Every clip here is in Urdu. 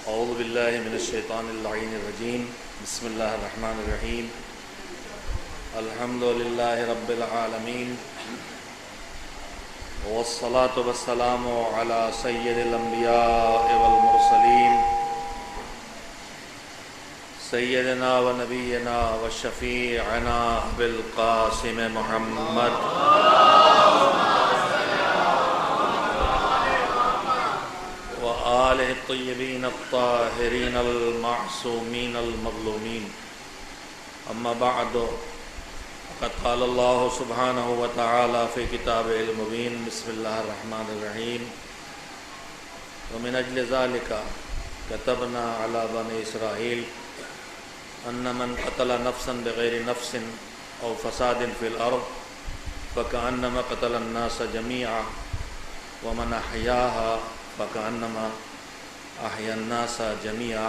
اعوذ باللہ من الشیطان اللعین الرجیم بسم اللہ الرحمن الرحیم الحمد للہ رب العالمین والصلاة والسلام علی سید الانبیاء والمرسلین سیدنا و نبینا و شفیعنا بالقاسم محمد وآلہ الطیبین الطاہرین المعصومین المظلومین اما بعد فقد قال اللہ سبحانہ وتعالی فی کتابہ المبین بسم اللہ الرحمن الرحیم ومن اجل ذلك كتبنا على بني اسرائیل ان من قتل نفسا بغیر نفس او فساد فی الارض فكأنما قتل الناس جميعا ومن احیاها فکأنما احیا الناس جميعا۔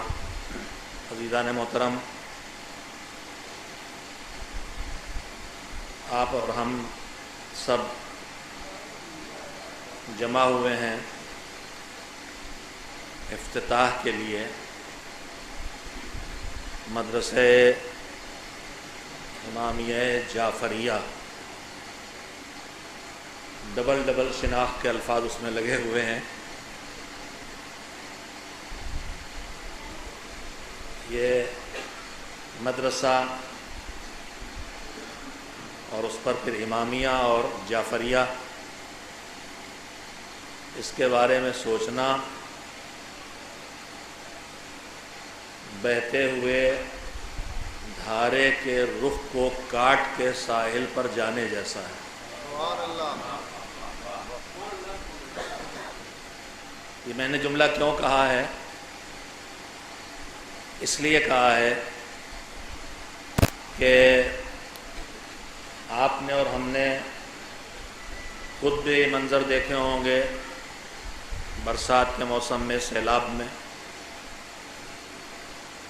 عزیزان محترم، آپ اور ہم سب جمع ہوئے ہیں افتتاح کے لیے مدرسہ امامیہ جعفریہ۔ ڈبل شناخت کے الفاظ اس میں لگے ہوئے ہیں۔ یہ مدرسہ اور اس پر پھر امامیہ اور جعفریہ، اس کے بارے میں سوچنا بہتے ہوئے دھارے کے رخ کو کاٹ کے ساحل پر جانے جیسا ہے۔ یہ میں نے جملہ کیوں کہا ہے؟ اس لیے کہا ہے کہ آپ نے اور ہم نے خود بھی منظر دیکھے ہوں گے برسات کے موسم میں، سیلاب میں،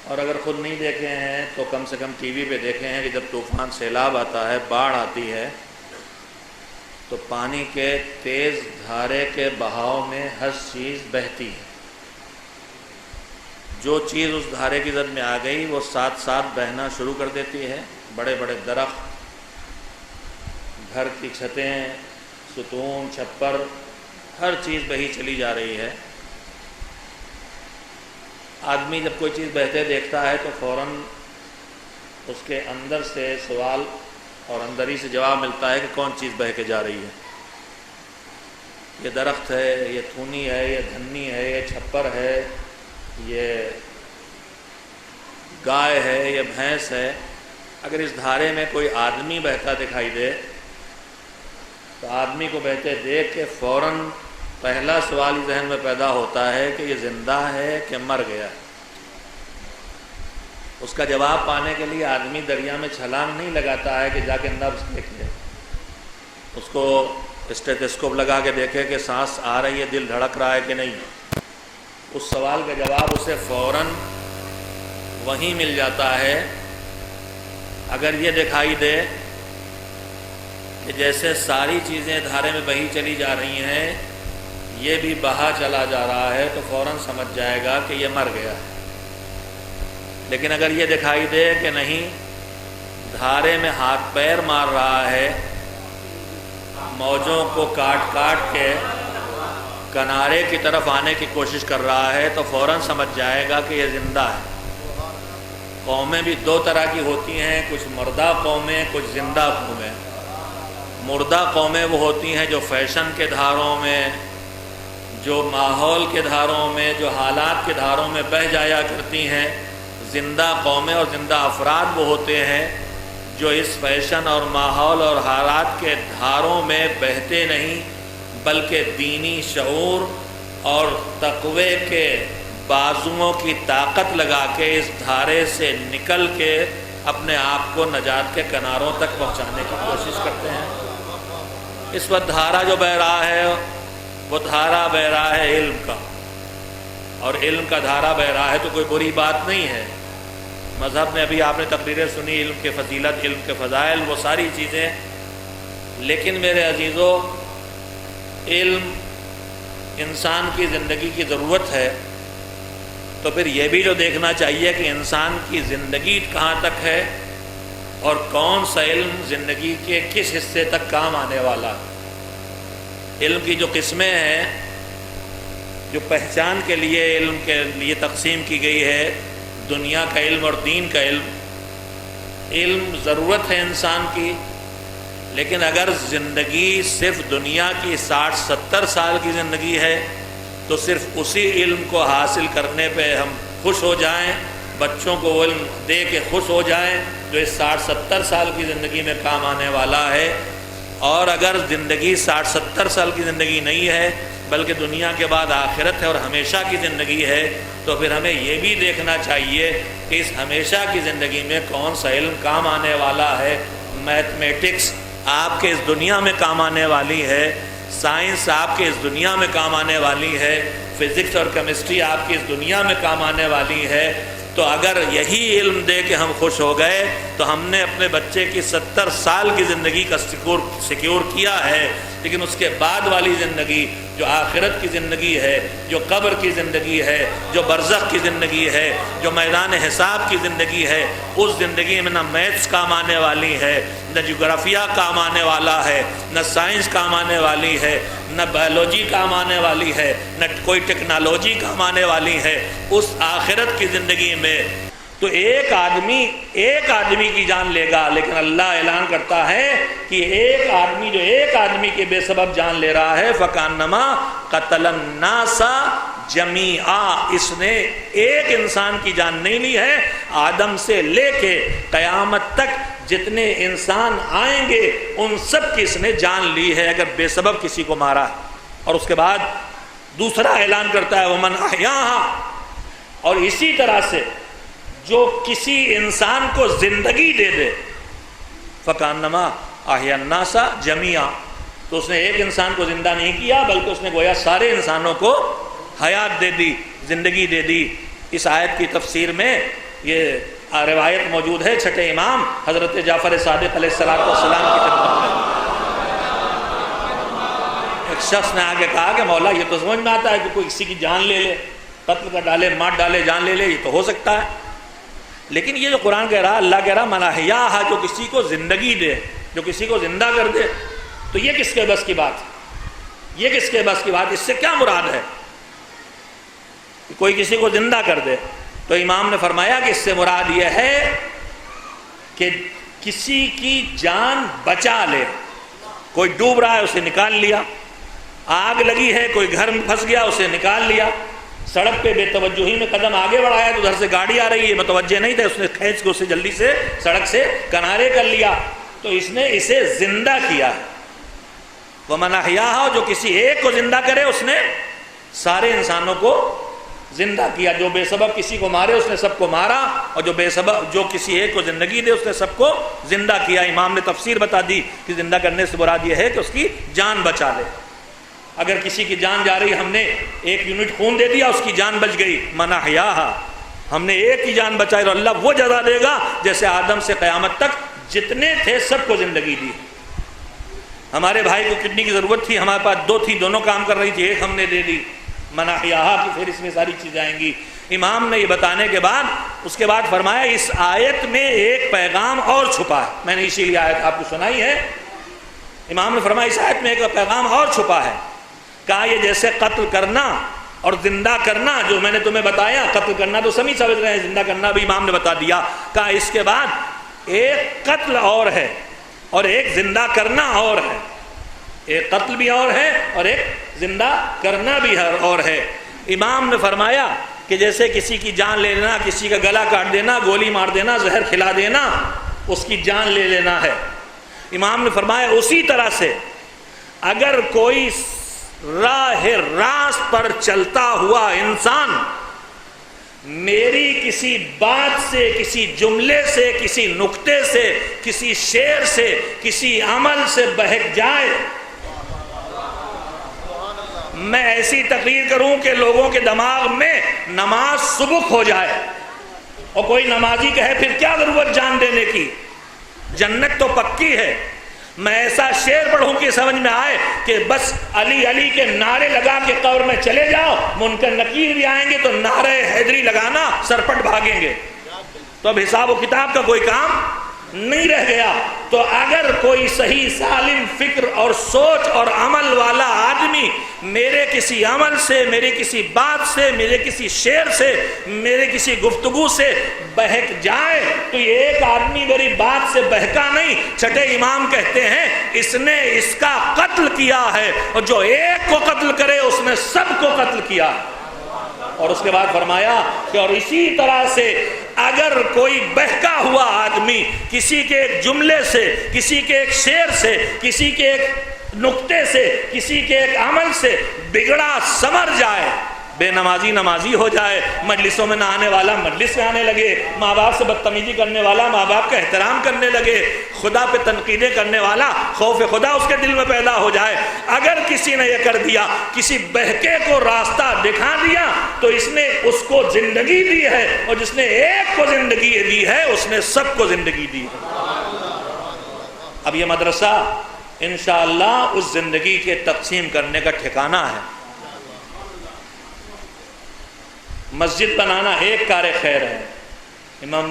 اور اگر خود نہیں دیکھے ہیں تو کم سے کم ٹی وی پہ دیکھے ہیں کہ جب طوفان سیلاب آتا ہے، باڑھ آتی ہے، تو پانی کے تیز دھارے کے بہاؤ میں ہر چیز بہتی ہے۔ جو چیز اس دھارے کی زد میں آ گئی وہ ساتھ ساتھ بہنا شروع کر دیتی ہے۔ بڑے بڑے درخت، گھر کی چھتیں، ستون، چھپر، ہر چیز بہی چلی جا رہی ہے۔ آدمی جب کوئی چیز بہتے دیکھتا ہے تو فوراً اس کے اندر سے سوال اور اندر ہی سے جواب ملتا ہے کہ کون چیز بہہ کے جا رہی ہے۔ یہ درخت ہے، یہ تھونی ہے، یہ دھنی ہے، یہ چھپر ہے، یہ گائے ہے، یہ بھینس ہے۔ اگر اس دھارے میں کوئی آدمی بہتا دکھائی دے تو آدمی کو بہتے دیکھ کے فوراً پہلا سوال ذہن میں پیدا ہوتا ہے کہ یہ زندہ ہے کہ مر گیا ہے۔ اس کا جواب پانے کے لیے آدمی دریا میں چھلانگ نہیں لگاتا ہے کہ جا کے نبض دیکھے، اس کو اسٹیتھوسکوپ لگا کے دیکھے کہ سانس آ رہی ہے، دل دھڑک رہا ہے کہ نہیں۔ اس سوال کا جواب اسے فوراً وہیں مل جاتا ہے اگر یہ دکھائی دے کہ جیسے ساری چیزیں دھارے میں بہی چلی جا رہی ہیں، یہ بھی بہا چلا جا رہا ہے، تو فوراً سمجھ جائے گا کہ یہ مر گیا ہے۔ لیکن اگر یہ دکھائی دے کہ نہیں، دھارے میں ہاتھ پیر مار رہا ہے، موجوں کو کاٹ کاٹ کے کنارے کی طرف آنے کی کوشش کر رہا ہے، تو فوراً سمجھ جائے گا کہ یہ زندہ ہے۔ قومیں بھی دو طرح کی ہوتی ہیں، کچھ مردہ قومیں، کچھ زندہ قومیں۔ مردہ قومیں وہ ہوتی ہیں جو فیشن کے دھاروں میں، جو ماحول کے دھاروں میں، جو حالات کے دھاروں میں بہہ جایا کرتی ہیں۔ زندہ قومیں اور زندہ افراد وہ ہوتے ہیں جو اس فیشن اور ماحول اور حالات کے دھاروں میں بہتے نہیں، بلکہ دینی شعور اور تقوی کے بازوؤں کی طاقت لگا کے اس دھارے سے نکل کے اپنے آپ کو نجات کے کناروں تک پہنچانے کی کوشش کرتے ہیں۔ اس وقت دھارا جو بہہ رہا ہے وہ دھارا بہہ رہا ہے علم کا، اور علم کا دھارا بہہ رہا ہے تو کوئی بری بات نہیں ہے۔ مذہب میں ابھی آپ نے تقریریں سنی، علم کے فضیلت، علم کے فضائل، وہ ساری چیزیں، لیکن میرے عزیزو، علم انسان کی زندگی کی ضرورت ہے، تو پھر یہ بھی جو دیکھنا چاہیے کہ انسان کی زندگی کہاں تک ہے اور کون سا علم زندگی کے کس حصے تک کام آنے والا ہے۔ علم کی جو قسمیں ہیں، جو پہچان کے لیے علم کے لیے تقسیم کی گئی ہے، دنیا کا علم اور دین کا علم۔ علم ضرورت ہے انسان کی، لیکن اگر زندگی صرف دنیا کی 60-70 سال کی زندگی ہے تو صرف اسی علم کو حاصل کرنے پہ ہم خوش ہو جائیں، بچوں کو وہ علم دے کے خوش ہو جائیں جو اس 60-70 سال کی زندگی میں کام آنے والا ہے۔ اور اگر زندگی 60-70 سال کی زندگی نہیں ہے بلکہ دنیا کے بعد آخرت ہے اور ہمیشہ کی زندگی ہے، تو پھر ہمیں یہ بھی دیکھنا چاہیے کہ اس ہمیشہ کی زندگی میں کون سا علم کام آنے والا ہے۔ میتھمیٹکس آپ کے اس دنیا میں کام آنے والی ہے، سائنس آپ کے اس دنیا میں کام آنے والی ہے، فزکس اور کیمسٹری آپ کی اس دنیا میں کام آنے والی ہے۔ تو اگر یہی علم دے کے ہم خوش ہو گئے تو ہم نے اپنے بچے کی 70 سال کی زندگی کا سیکیور کیا ہے، لیکن اس کے بعد والی زندگی جو آخرت کی زندگی ہے، جو قبر کی زندگی ہے، جو برزخ کی زندگی ہے، جو میدان حساب کی زندگی ہے، اس زندگی میں نہ میتھس کام آنے والی ہے، نہ جغرافیہ کام آنے والا ہے، نہ سائنس کام آنے والی ہے، نہ بایولوجی کام آنے والی ہے، نہ کوئی ٹیکنالوجی کام آنے والی ہے۔ اس آخرت کی زندگی میں تو ایک آدمی کی جان لے گا، لیکن اللہ اعلان کرتا ہے کہ ایک آدمی جو ایک آدمی کے بے سبب جان لے رہا ہے فَكَأَنَّمَا قَتَلَ النَّاسَ جَمِيعًا، اس نے ایک انسان کی جان نہیں لی ہے، آدم سے لے کے قیامت تک جتنے انسان آئیں گے ان سب کی اس نے جان لی ہے اگر بے سبب کسی کو مارا۔ اور اس کے بعد دوسرا اعلان کرتا ہے وَمَنْ أَحْيَاهَا، اور اسی طرح سے جو کسی انسان کو زندگی دے دے فَكَأَنَّمَا أَحْيَا النَّاسَ جَمِيعًا، تو اس نے ایک انسان کو زندہ نہیں کیا بلکہ اس نے گویا سارے انسانوں کو حیات دے دی، زندگی دے دی۔ اس آیت کی تفسیر میں یہ روایت موجود ہے چھٹے امام حضرت جعفر صادق علیہ السلام کی خدمت میں۔ ایک شخص نے آگے کہا کہ مولا یہ تو سمجھ میں آتا ہے کہ کوئی کسی کی جان لے لے، قتل کر ڈالے، مار ڈالے، جان لے لے، یہ تو ہو سکتا ہے، لیکن یہ جو قرآن کہہ رہا، اللہ کہہ رہا مَنْ أَحْيَاهَا، جو کسی کو زندگی دے، جو کسی کو زندہ کر دے، تو یہ کس کے بس کی بات ہے؟ یہ کس کے بس کی بات؟ اس سے کیا مراد ہے کہ کوئی کسی کو زندہ کر دے؟ تو امام نے فرمایا کہ اس سے مراد یہ ہے کہ کسی کی جان بچا لے۔ کوئی ڈوب رہا ہے اسے نکال لیا، آگ لگی ہے کوئی گھر میں پھنس گیا اسے نکال لیا، سڑک پہ بے توجہی میں قدم آگے بڑھایا تو ادھر سے گاڑی آ رہی ہے، متوجہ نہیں تھے، اس نے کھینچ کے اسے جلدی سے سڑک سے کنارے کر لیا، تو اس نے اسے زندہ کیا۔ وَمَنْ أَحْيَاهَا، جو کسی ایک کو زندہ کرے اس نے سارے انسانوں کو زندہ کیا۔ جو بے سبب کسی کو مارے اس نے سب کو مارا، اور جو بے سبب جو کسی ایک کو زندگی دے اس نے سب کو زندہ کیا۔ امام نے تفسیر بتا دی کہ زندہ کرنے سے مراد یہ ہے کہ اس کی جان بچا لے۔ اگر کسی کی جان جا رہی، ہم نے 1 یونٹ خون دے دیا، اس کی جان بچ گئی، مَنْ أَحْيَاهَا، ہم نے ایک کی جان بچائی، اور اللہ وہ جزا دے گا جیسے آدم سے قیامت تک جتنے تھے سب کو زندگی دی۔ ہمارے بھائی کو کڈنی کی ضرورت تھی، ہمارے پاس 2 تھی، دونوں کام کر رہی تھی، ایک ہم نے دے دی، مَنْ أَحْيَاهَا کی پھر اس میں ساری چیزیں آئیں گی۔ امام نے یہ بتانے کے بعد اس کے بعد فرمایا اس آیت میں ایک پیغام اور چھپا ہے، میں نے اسی لیے آیت آپ کو سنائی ہے۔ امام نے فرمایا اس آیت میں ایک پیغام اور چھپا ہے۔ کہا یہ جیسے قتل کرنا اور زندہ کرنا جو میں نے تمہیں بتایا، قتل کرنا تو سبھی سمجھ رہے ہیں، زندہ کرنا بھی امام نے بتا دیا۔ کہا اس کے بعد ایک قتل اور ہے اور ایک زندہ کرنا اور ہے، ایک قتل بھی اور ہے اور ایک زندہ کرنا بھی اور ہے۔ امام نے فرمایا کہ جیسے کسی کی جان لے لینا، کسی کا گلا کاٹ دینا، گولی مار دینا، زہر کھلا دینا، اس کی جان لے لینا ہے۔ امام نے فرمایا اسی طرح سے اگر کوئی راہ راست پر چلتا ہوا انسان میری کسی بات سے، کسی جملے سے، کسی نکتے سے، کسی شعر سے، کسی عمل سے بہک جائے، میں ایسی تقریر کروں کہ لوگوں کے دماغ میں نماز سبک ہو جائے، اور کوئی نمازی کہے پھر کیا ضرورت جان دینے کی، جنت تو پکی ہے، میں ایسا شعر پڑھوں کہ سمجھ میں آئے کہ بس علی علی کے نعرے لگا کے قبر میں چلے جاؤ، منکر نکیر بھی آئیں گے تو نعرے حیدری لگانا، سرپٹ بھاگیں گے، تو اب حساب و کتاب کا کوئی کام نہیں رہ گیا۔ تو اگر کوئی صحیح سالم فکر اور سوچ اور عمل والا آدمی میرے کسی عمل سے، میری کسی بات سے، میرے کسی شعر سے، میرے کسی گفتگو سے بہک جائے تو یہ ایک آدمی میری بات سے بہکا نہیں، چھٹے امام کہتے ہیں اس نے اس کا قتل کیا ہے، اور جو ایک کو قتل کرے اس نے سب کو قتل کیا۔ اور اس کے بعد فرمایا کہ اور اسی طرح سے اگر کوئی بہکا ہوا آدمی کسی کے ایک جملے سے، کسی کے ایک شعر سے، کسی کے ایک نقطے سے، کسی کے ایک عمل سے بگڑا سمر جائے، بے نمازی نمازی ہو جائے، مجلسوں میں نہ آنے والا مجلس میں آنے لگے، ماں باپ سے بدتمیزی کرنے والا ماں باپ کا احترام کرنے لگے، خدا پہ تنقیدیں کرنے والا خوف خدا اس کے دل میں پیدا ہو جائے، اگر کسی نے یہ کر دیا، کسی بہکے کو راستہ دکھا دیا تو اس نے اس کو زندگی دی ہے، اور جس نے ایک کو زندگی دی ہے اس نے سب کو زندگی دی ہے۔ اب یہ مدرسہ انشاءاللہ اس زندگی کے تقسیم کرنے کا ٹھکانہ ہے۔ مسجد بنانا ایک کار خیر ہے، امام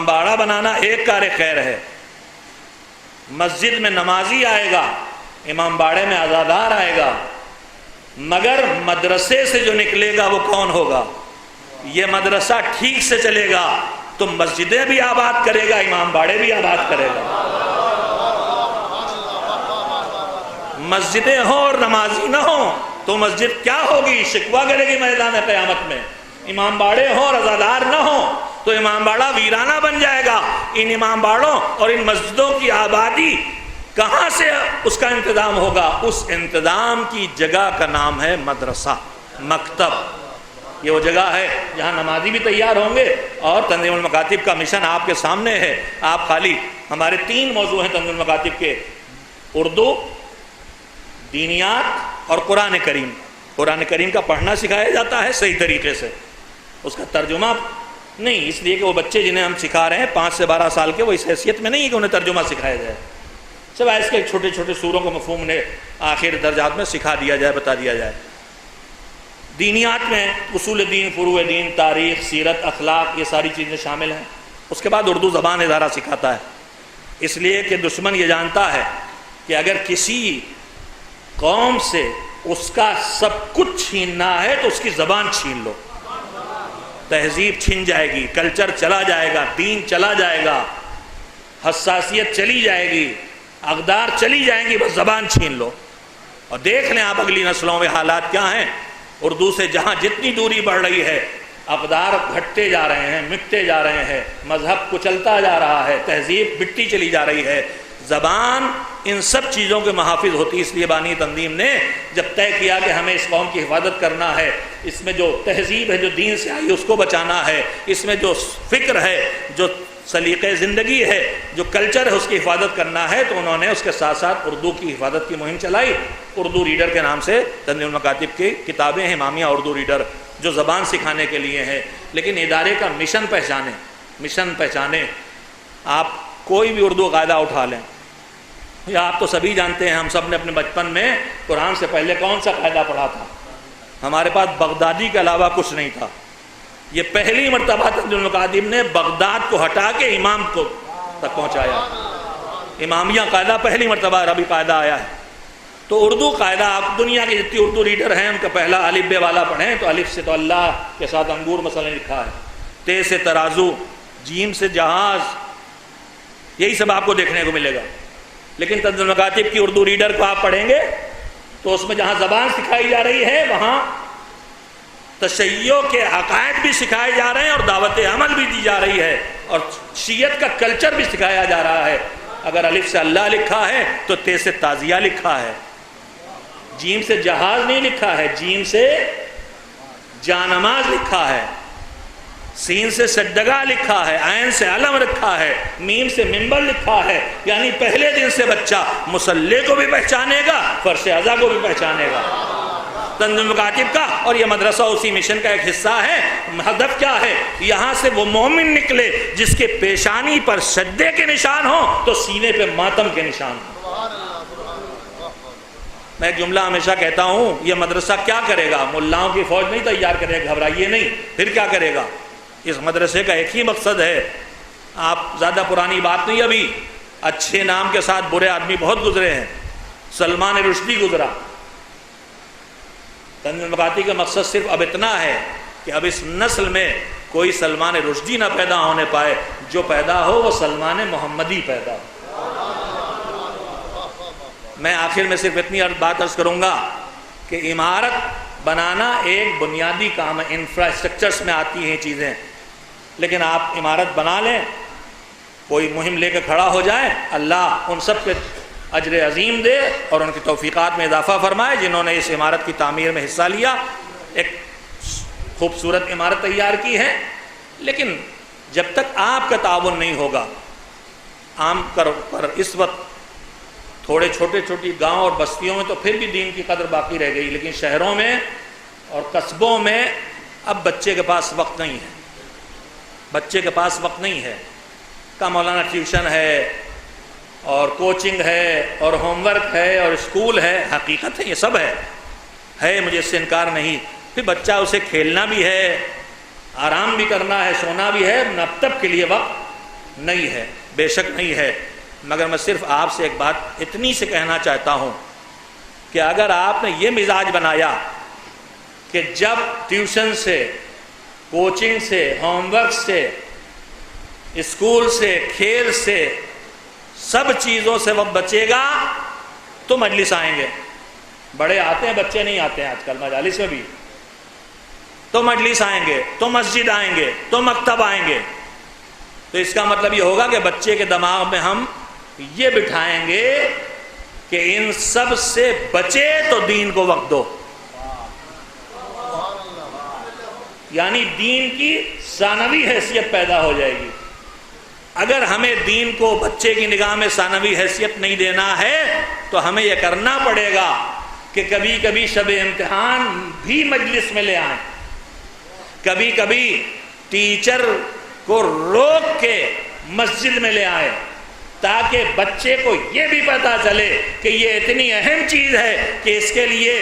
باڑہ بنانا ایک کار خیر ہے، مسجد میں نمازی آئے گا، امام باڑے میں عزادار آئے گا، مگر مدرسے سے جو نکلے گا وہ کون ہوگا؟ یہ مدرسہ ٹھیک سے چلے گا تو مسجدیں بھی آباد کرے گا، امام باڑے بھی آباد کرے گا۔ مسجدیں ہوں اور نمازی نہ ہوں تو مسجد کیا ہوگی؟ شکوہ کرے گی میدان قیامت میں۔ امام باڑے ہوں اور عزادار نہ ہوں تو امام باڑہ ویرانہ بن جائے گا۔ ان امام باڑوں اور ان مسجدوں کی آبادی کہاں سے اس کا انتظام ہوگا؟ اس انتظام کی جگہ کا نام ہے مدرسہ، مکتب۔ یہ وہ جگہ ہے جہاں نمازی بھی تیار ہوں گے، اور تنظیم المکاتب کا مشن آپ کے سامنے ہے۔ آپ خالی ہمارے 3 موضوع ہیں تنظیم المکاتب کے: اردو، دینیات اور قرآن کریم۔ قرآن کریم کا پڑھنا سکھایا جاتا ہے صحیح طریقے سے، اس کا ترجمہ نہیں، اس لیے کہ وہ بچے جنہیں ہم سکھا رہے ہیں 5 سے 12 سال کے، وہ اس حیثیت میں نہیں ہے کہ انہیں ترجمہ سکھایا جائے، سوائے اس کے چھوٹے چھوٹے سوروں کو مفہوم نے آخر درجات میں سکھا دیا جائے، بتا دیا جائے۔ دینیات میں اصول دین، فروع دین، تاریخ، سیرت، اخلاق، یہ ساری چیزیں شامل ہیں۔ اس کے بعد اردو زبان ادارہ سکھاتا ہے، اس لیے کہ دشمن یہ جانتا ہے کہ اگر کسی قوم سے اس کا سب کچھ چھیننا ہے تو اس کی زبان چھین لو، تہذیب چھن جائے گی، کلچر چلا جائے گا، دین چلا جائے گا، حساسیت چلی جائے گی، اقدار چلی جائیں گی، بس زبان چھین لو۔ اور دیکھ لیں آپ اگلی نسلوں میں حالات کیا ہیں۔ اردو سے جہاں جتنی دوری بڑھ رہی ہے، اقدار گھٹتے جا رہے ہیں، مٹتے جا رہے ہیں، مذہب کچلتا جا رہا ہے، تہذیب مٹتی چلی جا رہی ہے۔ زبان ان سب چیزوں کے محافظ ہوتی ہے، اس لیے بانی تنظیم نے جب طے کیا کہ ہمیں اس قوم کی حفاظت کرنا ہے، اس میں جو تہذیب ہے جو دین سے آئی اس کو بچانا ہے، اس میں جو فکر ہے، جو سلیقے زندگی ہے، جو کلچر ہے اس کی حفاظت کرنا ہے، تو انہوں نے اس کے ساتھ ساتھ اردو کی حفاظت کی مہم چلائی۔ اردو ریڈر کے نام سے تنظیم المکاتب کی کتابیں ہیں، امامیہ اردو ریڈر، جو زبان سکھانے کے لیے ہیں۔ لیکن ادارے کا مشن پہچانے۔ آپ کوئی بھی اردو قاعدہ اٹھا لیں، یا آپ تو سبھی جانتے ہیں، ہم سب نے اپنے بچپن میں قرآن سے پہلے کون سا قاعدہ پڑھا تھا؟ ہمارے پاس بغدادی کے علاوہ کچھ نہیں تھا۔ یہ پہلی مرتبہ تنظیم المکاتب نے بغداد کو ہٹا کے امام کو تک پہنچایا۔ امامیہ قاعدہ پہلی مرتبہ عربی قاعدہ آیا ہے۔ تو اردو قاعدہ، آپ دنیا کے جتنی اردو ریڈر ہیں ان کا پہلا الف بے والا پڑھیں تو الف سے تو اللہ کے ساتھ انگور مثلا لکھا ہے، تے سے ترازو، جیم سے جہاز، یہی سب آپ کو دیکھنے کو ملے گا۔ لیکن تنظیم المکاتب کی اردو ریڈر کو آپ پڑھیں گے تو اس میں جہاں زبان سکھائی جا رہی ہے وہاں تشیع کے عقائد بھی سکھائے جا رہے ہیں اور دعوت عمل بھی دی جا رہی ہے، اور شیعت کا کلچر بھی سکھایا جا رہا ہے۔ اگر الف سے اللہ لکھا ہے تو تے سے تعزیہ لکھا ہے، جیم سے جہاز نہیں لکھا ہے، جیم سے جانماز لکھا ہے، سین سے سجدگاہ لکھا ہے، عین سے علم رکھا ہے، میم سے منبر لکھا ہے۔ یعنی پہلے دن سے بچہ مصلی کو بھی پہچانے گا، فرش اعضا کو بھی پہچانے گا تنظیم مکاتب کا۔ اور یہ مدرسہ اسی مشن کا ایک حصہ ہے۔ ہدف کیا ہے؟ یہاں سے وہ مومن نکلے جس کے پیشانی پر سجدے کے نشان ہوں تو سینے پہ ماتم کے نشان ہوں۔ میں ایک جملہ ہمیشہ کہتا ہوں، یہ مدرسہ کیا کرے گا؟ ملاؤں کی فوج نہیں تیار کرے گا، گھبرائیے نہیں، پھر کیا کرے گا؟ اس مدرسے کا ایک ہی مقصد ہے، آپ زیادہ پرانی بات نہیں، ابھی اچھے نام کے ساتھ برے آدمی بہت گزرے ہیں، سلمان رشدی گزرا، تنظیم مقاتی کا مقصد صرف اب اتنا ہے کہ اب اس نسل میں کوئی سلمان رشدی نہ پیدا ہونے پائے، جو پیدا ہو وہ سلمان محمدی پیدا ہو۔ میں آخر میں صرف اتنی بات عرض کروں گا کہ عمارت بنانا ایک بنیادی کام ہے، انفراسٹرکچرز میں آتی ہیں چیزیں، لیکن آپ عمارت بنا لیں، کوئی مہم لے کے کھڑا ہو جائے، اللہ ان سب کے اجر عظیم دے اور ان کی توفیقات میں اضافہ فرمائے جنہوں نے اس عمارت کی تعمیر میں حصہ لیا، ایک خوبصورت عمارت تیار کی ہے۔ لیکن جب تک آپ کا تعاون نہیں ہوگا، عام پر اس وقت تھوڑے چھوٹی گاؤں اور بستیوں میں تو پھر بھی دین کی قدر باقی رہ گئی، لیکن شہروں میں اور قصبوں میں اب بچے کے پاس وقت نہیں ہے، بچے کے پاس وقت نہیں ہے، کا مولانا ٹیوشن ہے اور کوچنگ ہے اور ہوم ورک ہے اور اسکول ہے، حقیقت ہے، یہ سب ہے، مجھے اس سے انکار نہیں، پھر بچہ اسے کھیلنا بھی ہے، آرام بھی کرنا ہے، سونا بھی ہے، مکتب کے لیے وقت نہیں ہے، بے شک نہیں ہے، مگر میں صرف آپ سے ایک بات اتنی سے کہنا چاہتا ہوں کہ اگر آپ نے یہ مزاج بنایا کہ جب ٹیوشن سے، کوچنگ سے، ہوم ورک سے، اسکول سے، کھیل سے، سب چیزوں سے وقت بچے گا تو مجلس آئیں گے، بڑے آتے ہیں، بچے نہیں آتے ہیں آج کل مجالس میں بھی، تو مجلس آئیں گے، تو مسجد آئیں گے، تو مکتب آئیں گے، تو اس کا مطلب یہ ہوگا کہ بچے کے دماغ میں ہم یہ بٹھائیں گے کہ ان سب سے بچے تو دین کو وقت دو، یعنی دین کی ثانوی حیثیت پیدا ہو جائے گی۔ اگر ہمیں دین کو بچے کی نگاہ میں ثانوی حیثیت نہیں دینا ہے تو ہمیں یہ کرنا پڑے گا کہ کبھی کبھی شب امتحان بھی مجلس میں لے آئیں، کبھی کبھی ٹیچر کو روک کے مسجد میں لے آئیں، تاکہ بچے کو یہ بھی پتا چلے کہ یہ اتنی اہم چیز ہے کہ اس کے لیے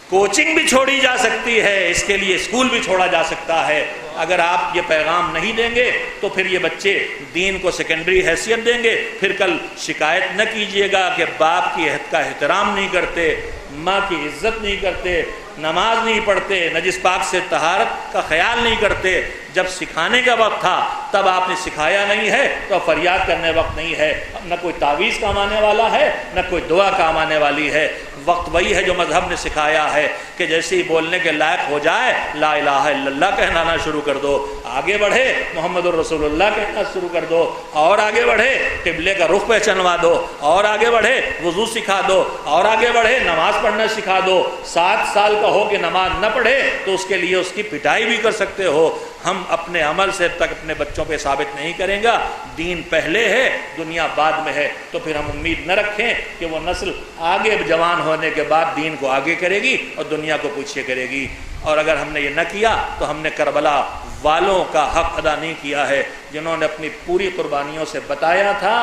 کوچنگ بھی چھوڑی جا سکتی ہے، اس کے لیے اسکول بھی چھوڑا جا سکتا ہے۔ اگر آپ یہ پیغام نہیں دیں گے تو پھر یہ بچے دین کو سیکنڈری حیثیت دیں گے، پھر کل شکایت نہ کیجیے گا کہ باپ کی عہد کا احترام نہیں کرتے، ماں کی عزت نہیں کرتے، نماز نہیں پڑھتے، نجس پاک سے طہارت کا خیال نہیں کرتے۔ جب سکھانے کا وقت تھا تب آپ نے سکھایا نہیں ہے تو فریاد کرنے وقت نہیں ہے، نہ کوئی تعویذ کام آنے والا ہے، نہ کوئی دعا کام آنے والی ہے۔ وقت وہی ہے جو مذہب نے سکھایا ہے کہ جیسے ہی بولنے کے لائق ہو جائے لا الہ الا اللہ کہنا شروع کر دو، آگے بڑھے محمد الرسول اللہ کہنا شروع کر دو، اور آگے بڑھے قبلے کا رخ پہچانوا دو، اور آگے بڑھے وضو سکھا دو، اور آگے بڑھے نماز پڑھنا سکھا دو۔ 7 سال کا ہو کہ نماز نہ پڑھے تو اس کے لیے اس کی پٹائی بھی کر سکتے ہو۔ ہم اپنے عمل سے تک اپنے بچوں پہ ثابت نہیں کریں گا، دین پہلے ہے دنیا بعد میں ہے، تو پھر ہم امید نہ رکھیں کہ وہ نسل آگے جوان ہونے کے بعد دین کو آگے کرے گی اور دنیا کو پیچھے کرے گی۔ اور اگر ہم نے یہ نہ کیا تو ہم نے کربلا والوں کا حق ادا نہیں کیا ہے، جنہوں نے اپنی پوری قربانیوں سے بتایا تھا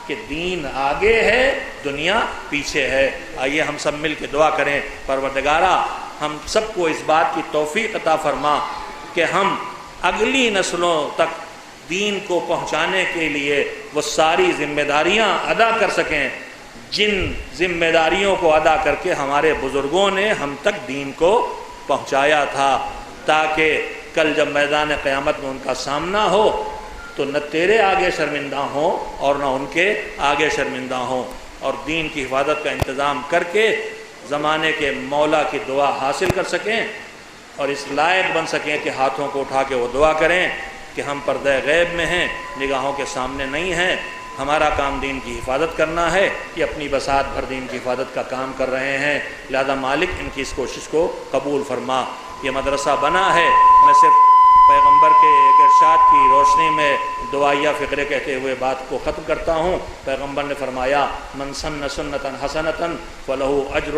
کہ دین آگے ہے دنیا پیچھے ہے۔ آئیے ہم سب مل کے دعا کریں، پروردگارا ہم سب کو اس بات کی توفیق عطا فرما کہ ہم اگلی نسلوں تک دین کو پہنچانے کے لیے وہ ساری ذمہ داریاں ادا کر سکیں جن ذمہ داریوں کو ادا کر کے ہمارے بزرگوں نے ہم تک دین کو پہنچایا تھا، تاکہ کل جب میدان قیامت میں ان کا سامنا ہو تو نہ تیرے آگے شرمندہ ہوں اور نہ ان کے آگے شرمندہ ہوں، اور دین کی حفاظت کا انتظام کر کے زمانے کے مولا کی دعا حاصل کر سکیں اور اس لائق بن سکیں کہ ہاتھوں کو اٹھا کے وہ دعا کریں کہ ہم پردہ غیب میں ہیں، نگاہوں کے سامنے نہیں ہیں، ہمارا کام دین کی حفاظت کرنا ہے، یہ اپنی بساط بھر دین کی حفاظت کا کام کر رہے ہیں، لہذا مالک ان کی اس کوشش کو قبول فرما۔ یہ مدرسہ بنا ہے، میں صرف پیغمبر کے ایک ارشاد کی روشنی میں دعائیہ فقرے کہتے ہوئے بات کو ختم کرتا ہوں۔ پیغمبر نے فرمایا من سن سنتا حسنتا فلہ اجر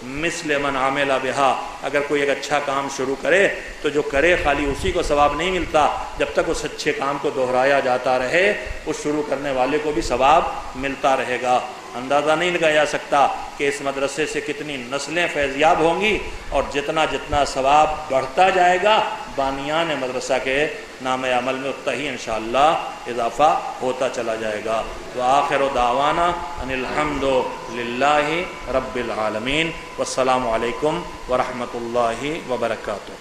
مثل من عمل بہا، اگر کوئی ایک اچھا کام شروع کرے تو جو کرے خالی اسی کو ثواب نہیں ملتا، جب تک اس اچھے کام کو دہرایا جاتا رہے اس شروع کرنے والے کو بھی ثواب ملتا رہے گا۔ اندازہ نہیں لگایا جا سکتا کہ اس مدرسے سے کتنی نسلیں فیضیاب ہوں گی، اور جتنا جتنا ثواب بڑھتا جائے گا بانیان مدرسہ کے نام عمل میں اتنا ہی انشاءاللہ اضافہ ہوتا چلا جائے گا۔ وآخر دعوانا ان الحمد للہ رب العالمین، والسلام علیکم ورحمۃ اللہ وبرکاتہ۔